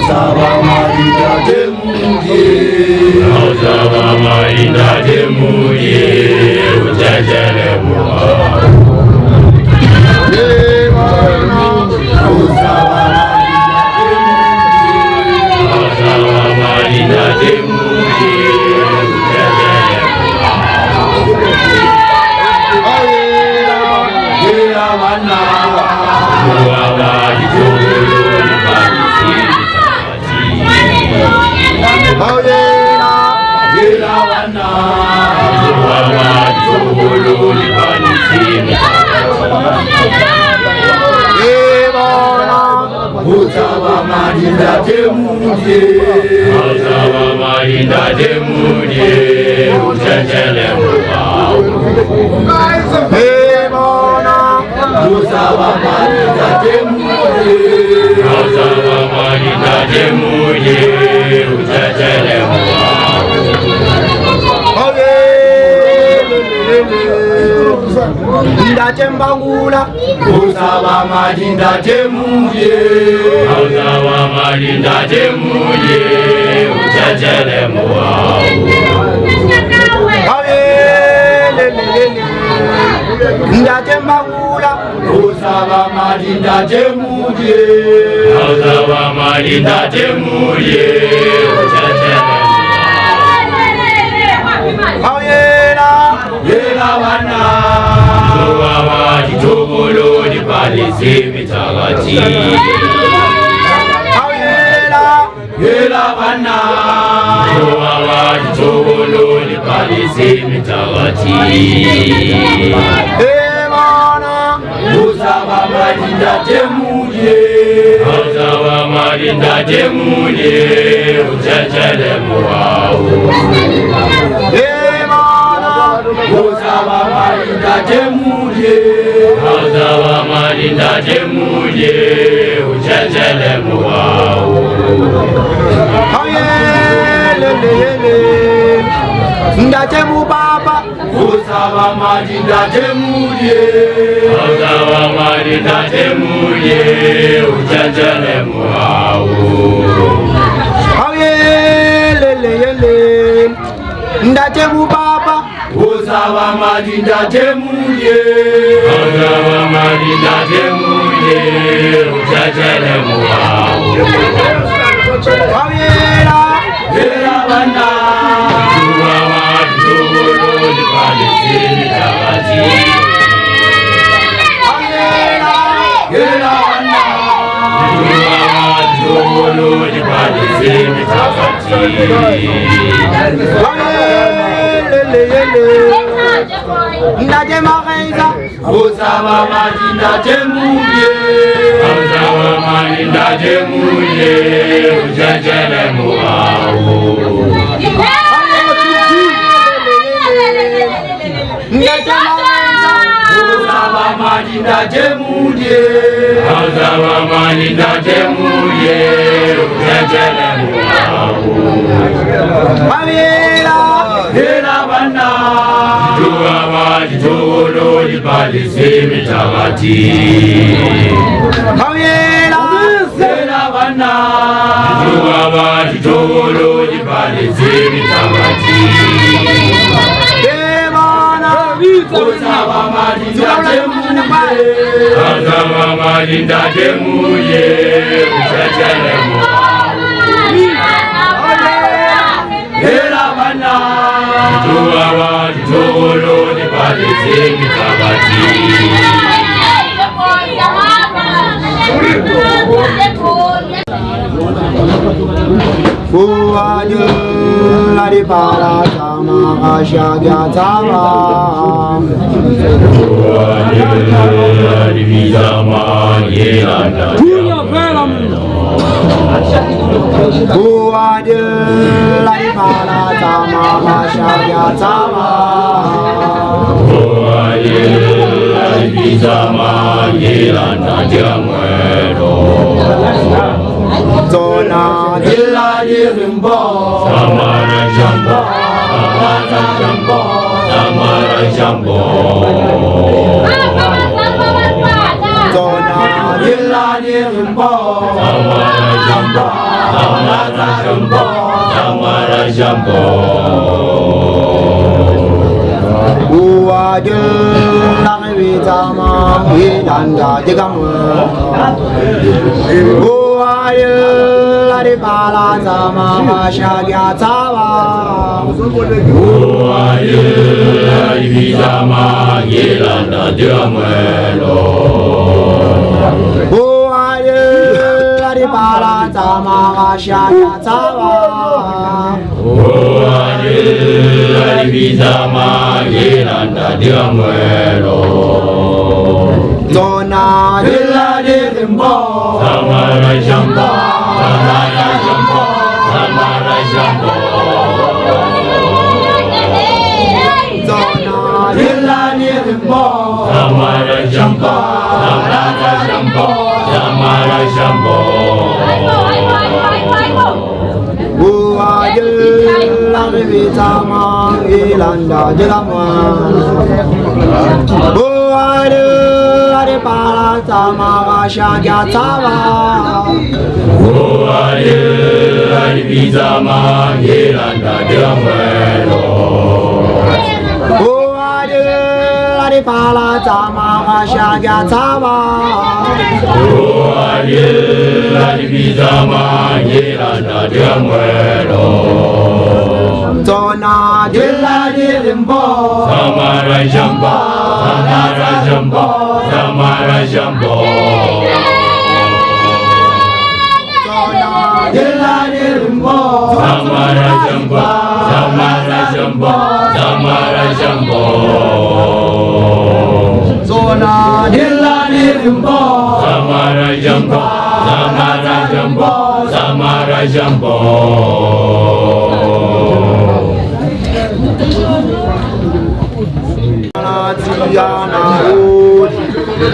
Osaba marinda temuye, Osaba marinda temuye, ujajele muwa. Osaba marinda temuye, ujajele muwa. wana Muwawa itogolo libalisi Gira wana Muwawa itogolo libalisi Osaba marinda temuye, Osaba marinda temuye, ujajele muwa. Osaba marinda temuye, Osaba marinda temuye, ujajele muwa. Ndachembangula Osaba marinda temuye, Osaba marinda temuye, ujajele muwa. Ndachembangula Osaba marinda temuye, Osaba marinda temuye, ujajele muwa. Gira wana Muwawa itogolo libalisi mitakati. Gira wana Muwawa itogolo libalisi mitakati. Osaba marinda temuye, Osaba marinda temuye, ujajele muwa. Osaba marinda temuye, Osaba marinda temuye, ujajele muwa. Ndachemu baba Osaba marinda temuye, Osaba marinda temuye, ujajele muwa. Ndachemu baba Osaba marinda temuye, Osaba marinda temuye, ujajele muwa. Gira wana Muwawa itogolo libalisi mitakati. Gira wana Muwawa itogolo libalisi mitakati. Ndachemarenza Osaba marinda temuye, Osaba marinda temuye, ujajele muwa. Osaba marinda temuye, Osaba marinda temuye, ujajele muwa. Gira wana Muwawa itogolo libalisi mitakati. Gira wana Muwawa itogolo libalisi mitakati. Osaba marinda temuye, Osaba marinda temuye, ujajele muwa. Gira wana Muwawa itogolo libalisi mitakati. Buwaju lari para sama asyagya sama Buwaju lari para sama asyagya sama Zona gila di rimbo Samara jambo, samara jambo, samara jambo. Zona gila di rimbo Samara jambo, jambo. Uwajul langwitama ilanda digamwe. Uwajul adipala sama masyagya tawa. Uwajul adipitama ilanda digamwe lo. Uwajul adipala sama masyagya tawa. Uwajul adipitama ilanda digamwe lo. Zona dilla dirimbo. Samara jambo, samara jambo, samara jambo. Zona dilla dirimbo. Samara jambo, samara jambo, samara jambo. Uwajul langwitama ilanda digamwe. Uwajul adipala sama masyagya tawa. Uwajul adipitama ilanda digamwe lo. Uwajul adipala sama masyagya tawa. Uwajul adipitama ilanda digamwe lo. Zona dilla dirimbo. Samara jambo, samara jambo, samara jambo. Zona dilla dirimbo. Samara jambo, samara jambo, samara jambo. Zona dilla dirimbo. Samara jambo, samara jambo, samara jambo. Tiana ud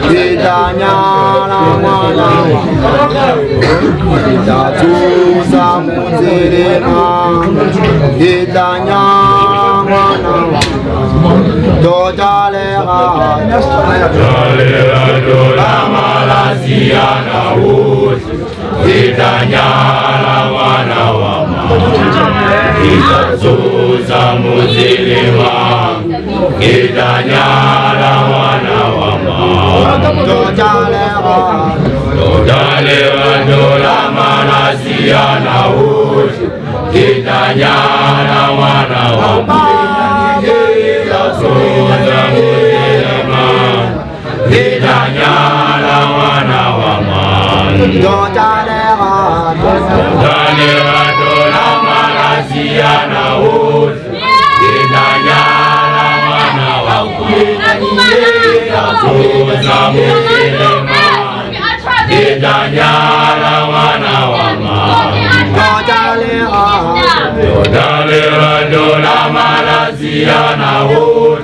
Hidanya la mwana Hidatu samuzirima Hidanya mwana Dojalera Dojalera dola malasiana ud Hidanya la mwana wama Hidatu samuzirima Hidanya la mwana wama Dojalera dola malasiana ud Hidanya la mwana wama Hidatu samuzirima Hidanya la mwana wama Dojalera dola malasiana ud Hidanya la mwana wama Hidanya la mwana wama Dojalera dola malasiana ud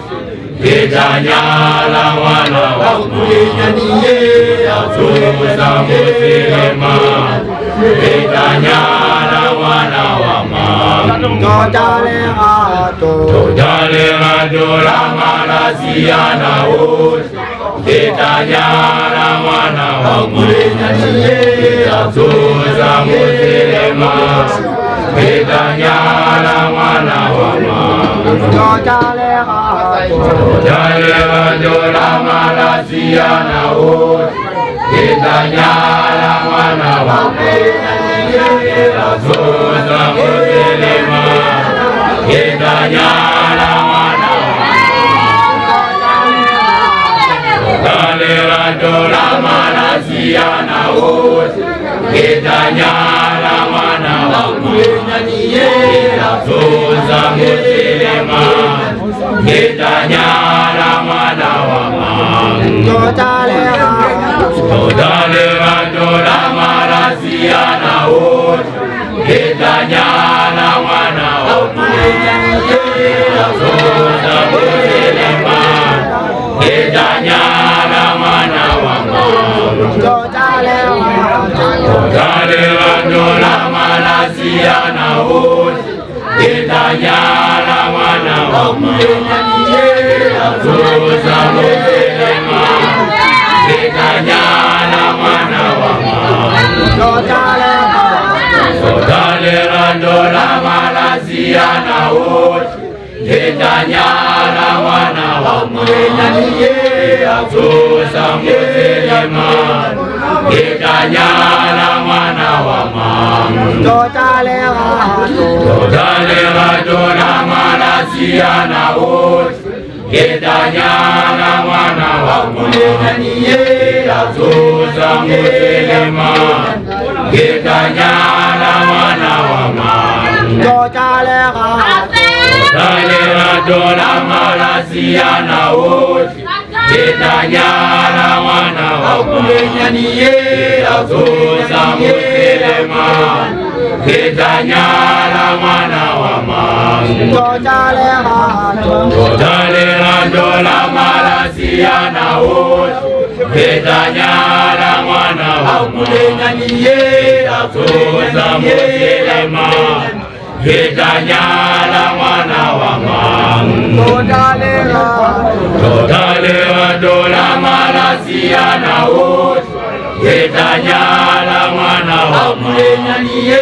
Hidanya la mwana wama Hidanya la mwana wama Dojalera dola malasiana ud Hidanya la mwana wama Hidanya la mwana wama Dojalera dola malasiana ud Hidanya la mwana wama Hidanya la mwana Dojalera dola malasiana ud Hidanya la mwana wama Hidanya la mwana wama Dojalera dola malasiana ud Hidanya la mwana wama Hidanya la mwana wama Dojalera dola malasiana ud Hidanya la mwana wama Hidanya la mwana wama Dojalera dola malasiana Malasiana wote Gedanyala mwana wa Mwenye Atuza Mutelema Gedanyala mwana wa Mamu Totalera Dona Malasiana wote Gedanyala mwana wa Mwenye Atuza Mutelema Gedanyala mwana wa Mamu Totalera Dona Malasiana wote Gedanyala mwana wa Mwenye Atuza Mutelema Gedanyala mwana wa Mamu Totalera Dona Malasiana wote Gedanyala mwana wa Mwenye Atuza Mutelema Gedanyala mwana wa Mamu Totalera Dona Malasiana wote Gedanyala mwana wa Mwenye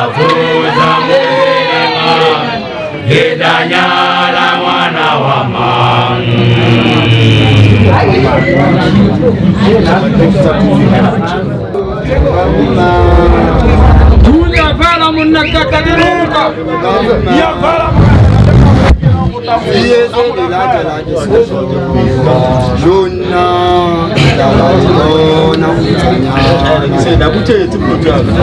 Atuza Mutelema Gedanyala mwana wa Mamu Fala munakaka diruka ya fala Yesu dilajala Juna dalajona kutanya Seda buchetu kutana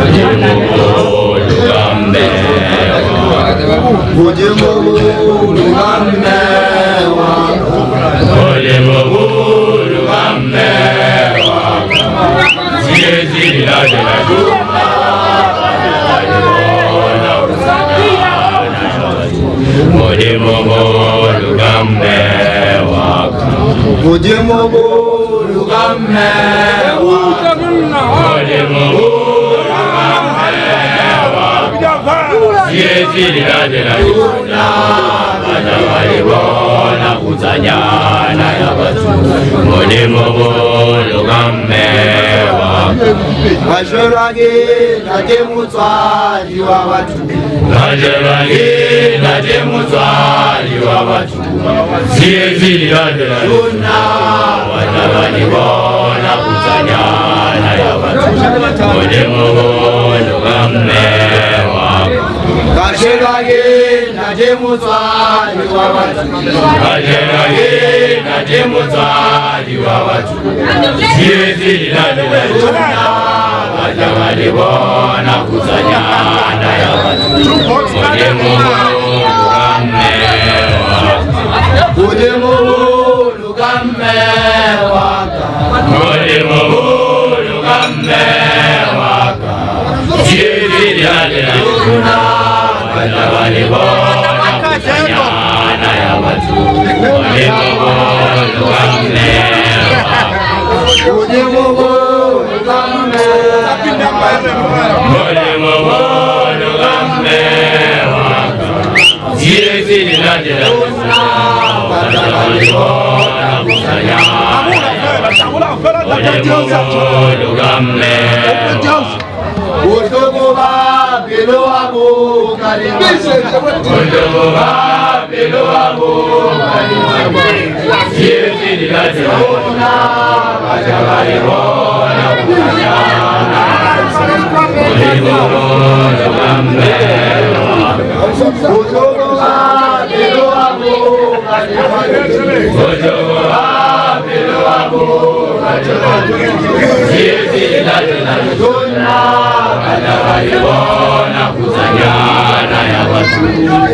Bujemo lugambewa Bujemo lugambewa Yesu dilajala Mojemo lugambe waka Mojemo lugambe waka Mojemo lugambe waka Siezi liladela yuna Bada walibona kuzanyana ya batu Mojemo lugambe waka Bashorage nate mutwali wa batu Bashorage nate mutwali wa batu Siezi liladela yuna Bada walibona kuzanyana ya batu Mojemo lugambe waka Bashorage nate mutwali wa batu Bashorage nate mutwali wa batu Siezi liladela yuna Bada walibona kuzanyana ya batu Mojemo lugambe waka Mojemo lugambe waka Siezi liladela yuna Bada walibona kuzanyana ya batu Mojemo lugambe waka Mojemo lugambe Mojemo lugambe waka Siezi liladela yuna Bada walibona kuzanyana Mojemo lugambe Otogo ba pelo abo kalimasi Otogo ba pelo abo kalimasi Siezi liladela yuna Bada walibona kuzanyana Mojemo lugambe Otogo ba pelo abo kalimasi Otogo ba pelo abo kalimasi Siezi liladela yuna Bada walibona kuzanyana ya batu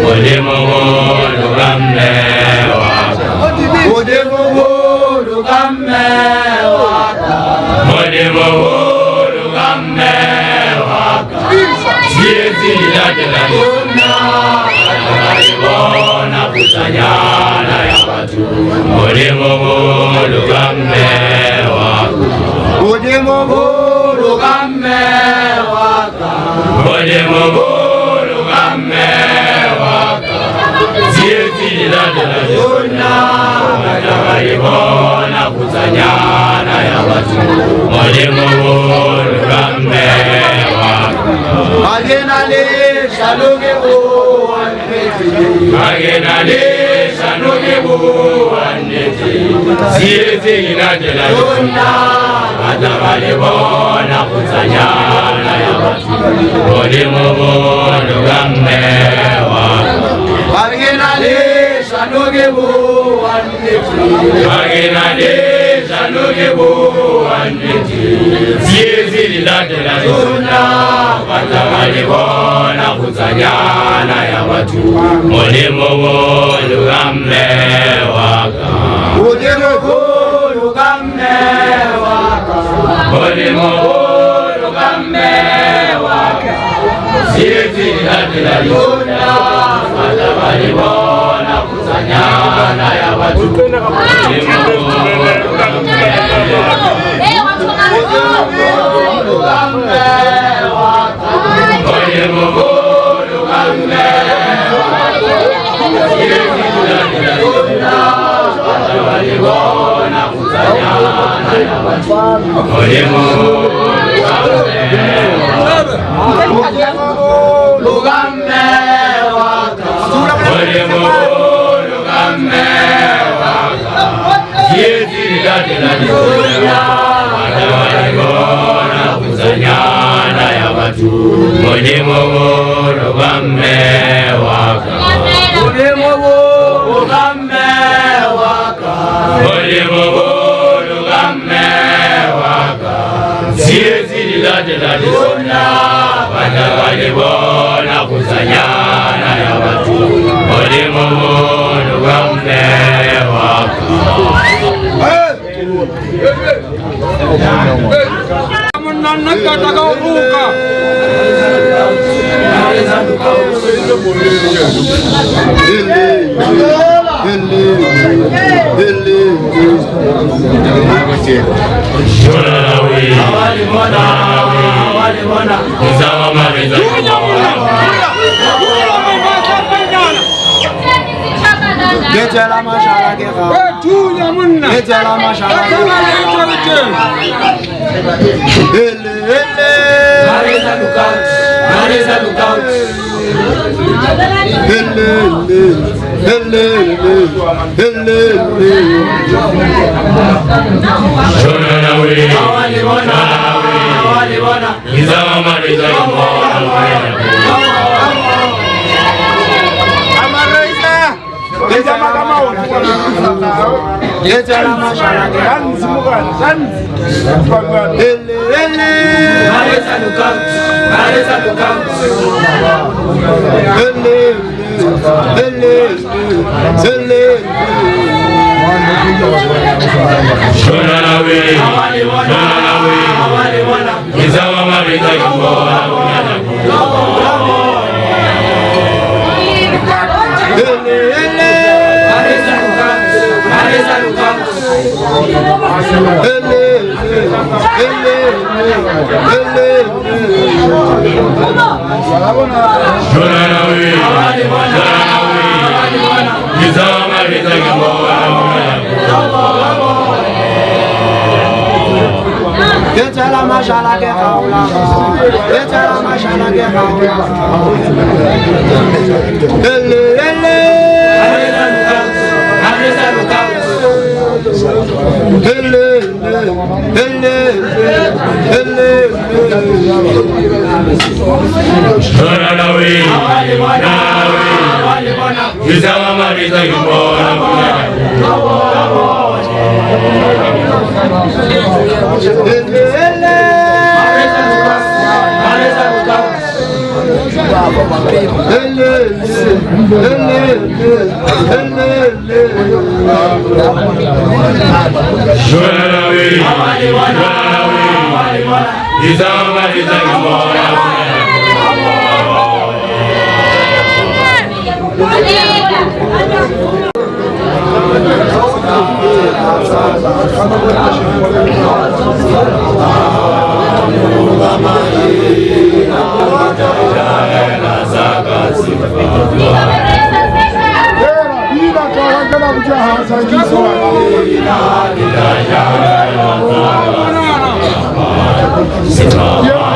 Mojemo lugambe waka Mojemo lugambe waka Mojemo lugambe waka Siezi liladela yuna Bada walibona kuzanyana ya batu Mojemo lugambe waka Mojemo lugambe waka Mojemo lugambe waka Siezi liladela yuna Bada walibona kuzanyana ya batu Mojemo lugambe waka Agenale shaluge bo aneti. Agenale shaluge bo aneti. Siezi inajela yona. Adamale bona kuzanyana ya watu. Odi mobo lugambe waka. Agenale shaluge bo aneti. Agenale shaluge bo aneti. Siezi inajela yona. Adamale bona kuzanyana ya watu. Odi mobo lugambe waka. Odi mobo lugambe waka. Odi mobo lugambe waka. Siezi inajela yona. Adamale bona kuzanyana ya watu. Odi mobo lugambe waka. Oye mobo lugambe waka. Siezi inajela yona. Adamale bona kuzanyana ya watu. Oye mobo lugambe waka. Oye mobo lugambe waka. Siezi inajela yona. Adamale bona kuzanyana ya watu. Oye mobo lugambe waka. Oye mobo lugambe waka. Oye mobo lugambe waka. Siezi inajela yona. Adamale bona kuzanyana ya watu. Oye mobo lugambe waka. Getela mashala kera. Tuya munna. Getela mashala kera. Hele hele. Mareza lookout. Mareza lookout. Hele hele hele hele. Shona nawe. Awali bona. Awali bona. Izama mareza lookout. Getela mashala kera. Hele hele. Mareza lookout. Mareza lookout. Hele hele hele. Shona nawe. Awali bona. Awali bona. Izama mareza lookout. Hele hele. Mareza lookout. Mareza lookout. Hele hele hele. Shona nawe. Awali bona. Izama mareza lookout. Getela mashala kera. Getela mashala kera. Hele hele. Mareza lookout. Hele hele hele. Shona nawe. Awali bona. Izama mareza lookout. Hele hele. Mareza lookout. Hele hele hele. Shona nawe. Awali bona. Izama mareza lookout. Simano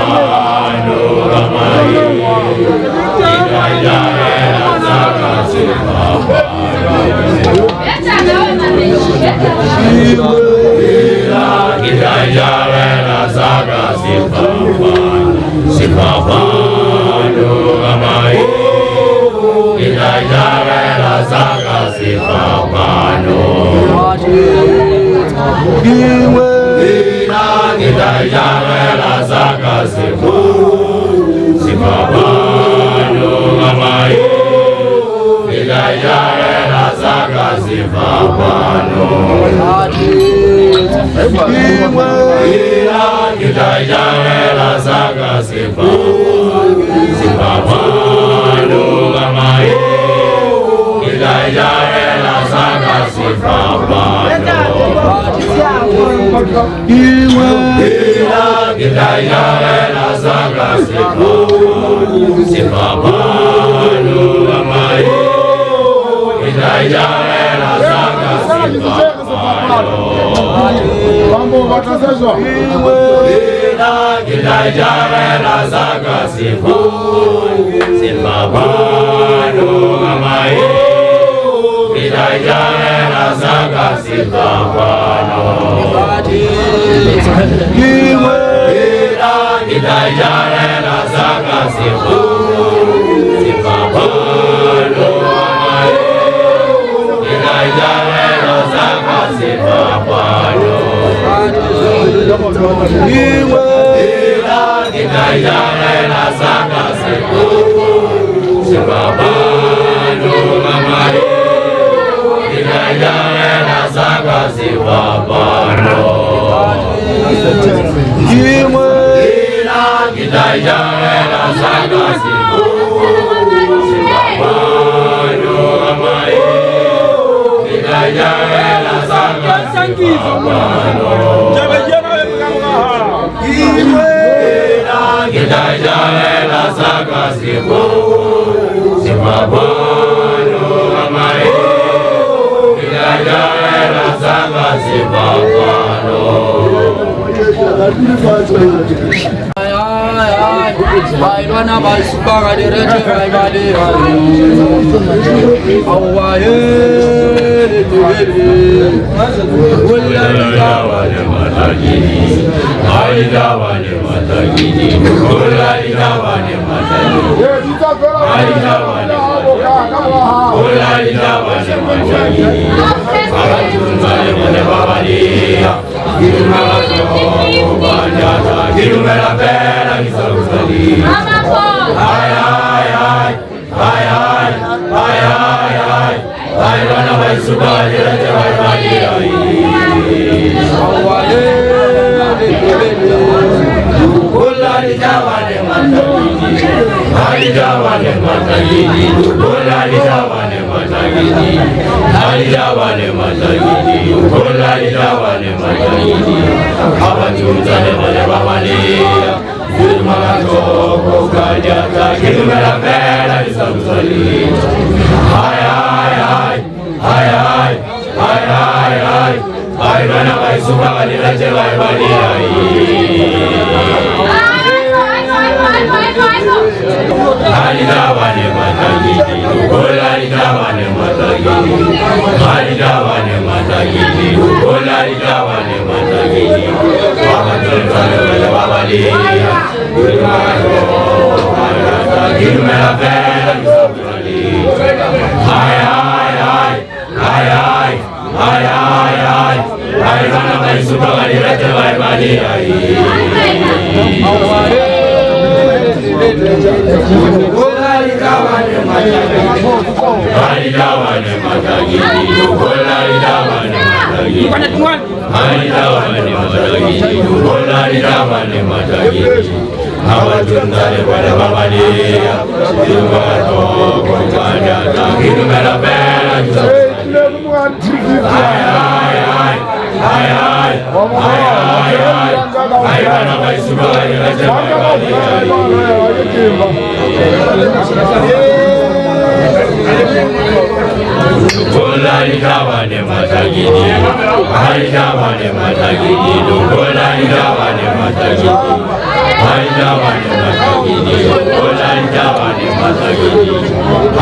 Hai masakini, olanja bane masakini,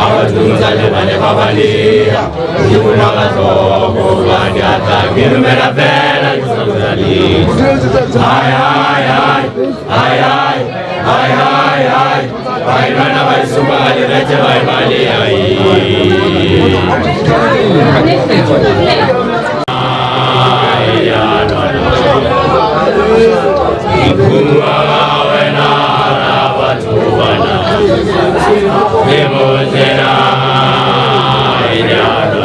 abatunza bane babalia, yuna soko bane atake mera bela yusali. Ay ay ay ay ay ay ay ay. Ay mana bay subali reche bay bali ay. Ay ya no. Ikuwa wena rabatubana. Demozena ya no.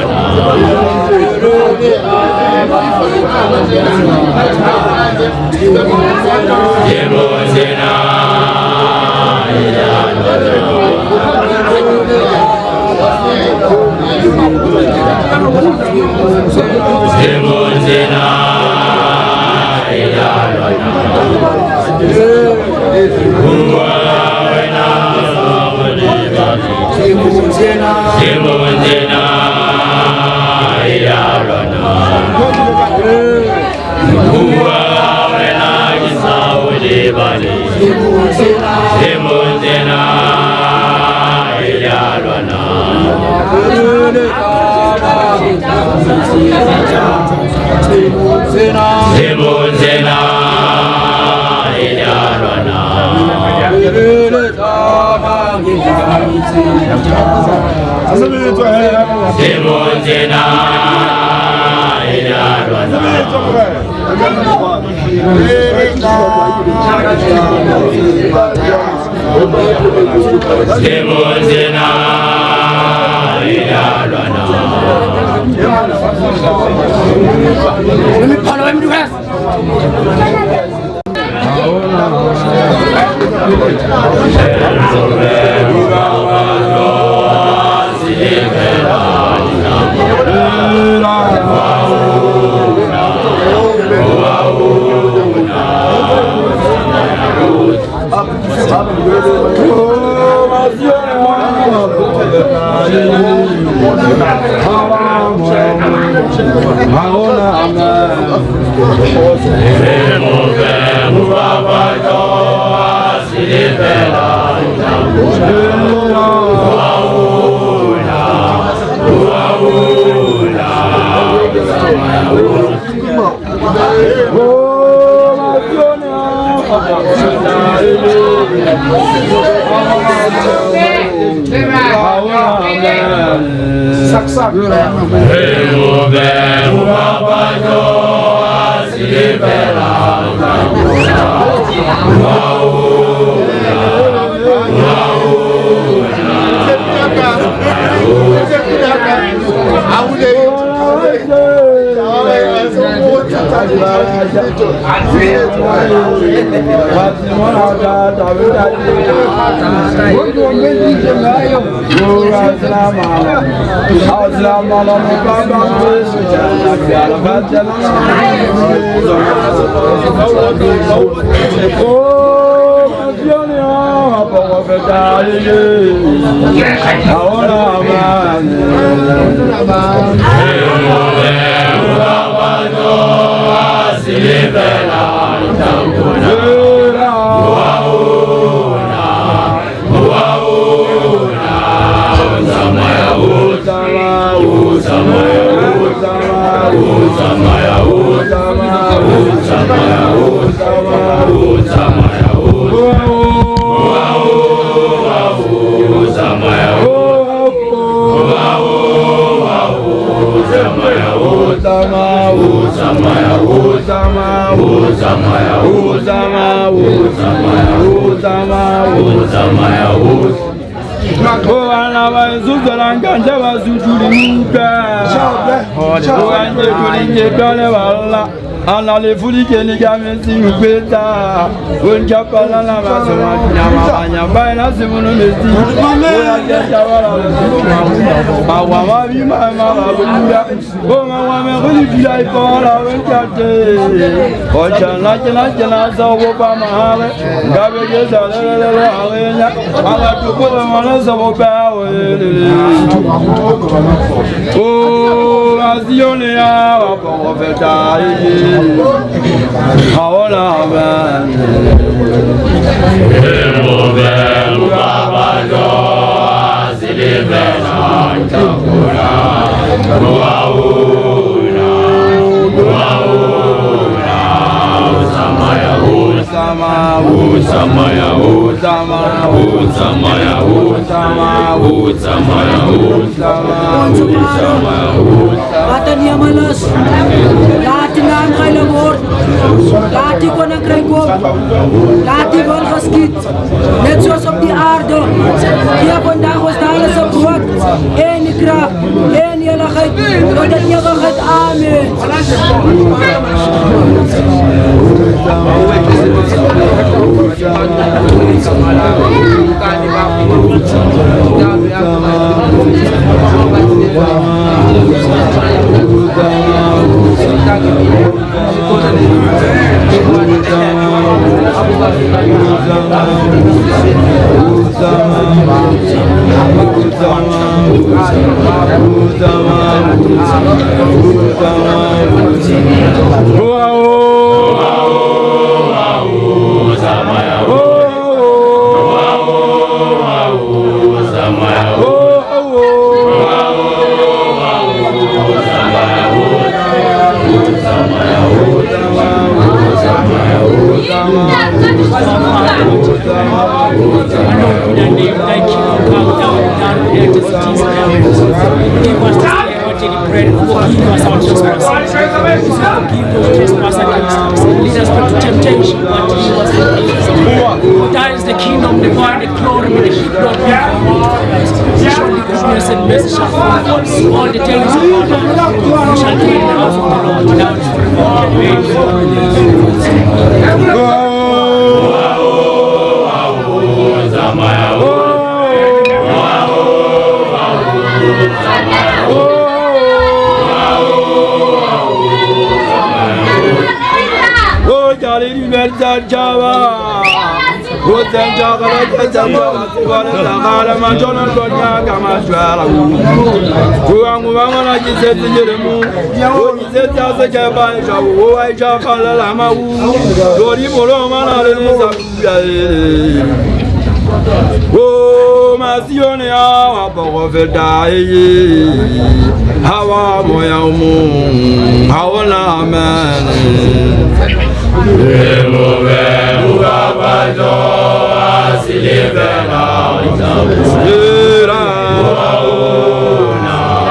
Demozena Ana le fuli keni game singu peta, unja pala la masoma nyama banya bana simunu mesti, oya kenta wala mawa mabi mama babuya, o mawa me khuli bilai pala unja te, ocha na chena sawo pa mahale, gabe ke salele alenya, ala tukola mana sawo pa we, o Mazionia, Profeta, Haola, Katanya malas, lati na ang kailabor, lati ko ng krengkog, lati ko ang kaskit, netsos of the ardo, kaya pandakos dahil sa buwag, ni kra, ni alakay, katanya kakad amin. That is the kingdom, the glory, the glory, the people of God. Surely goodness and mercy shall follow us all the days of our life. We shall be in the house of the Lord now and Oh, Mazionia, Profeta, Hawa Moyamu, Hawana man. Oh,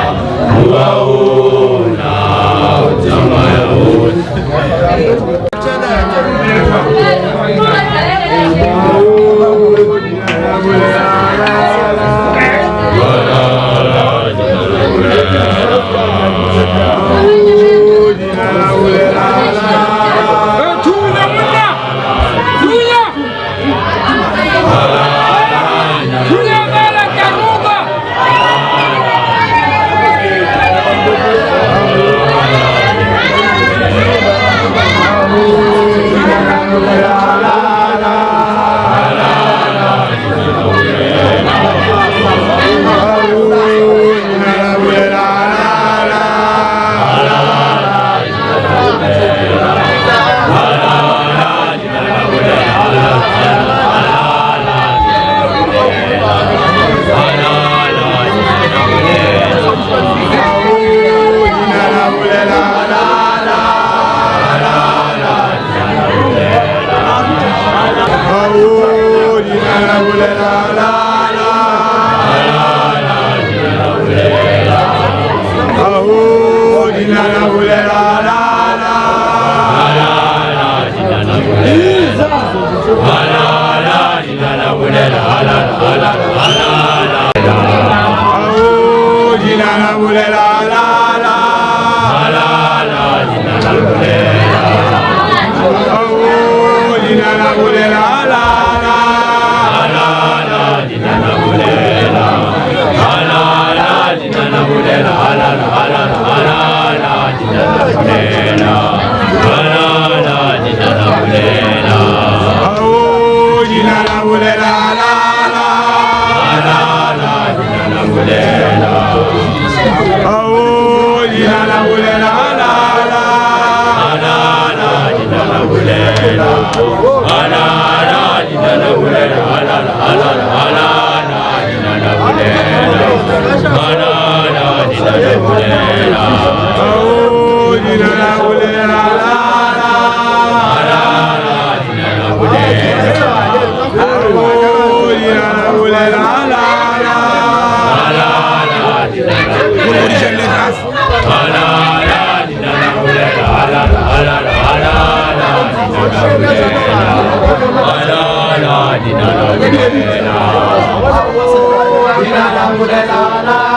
la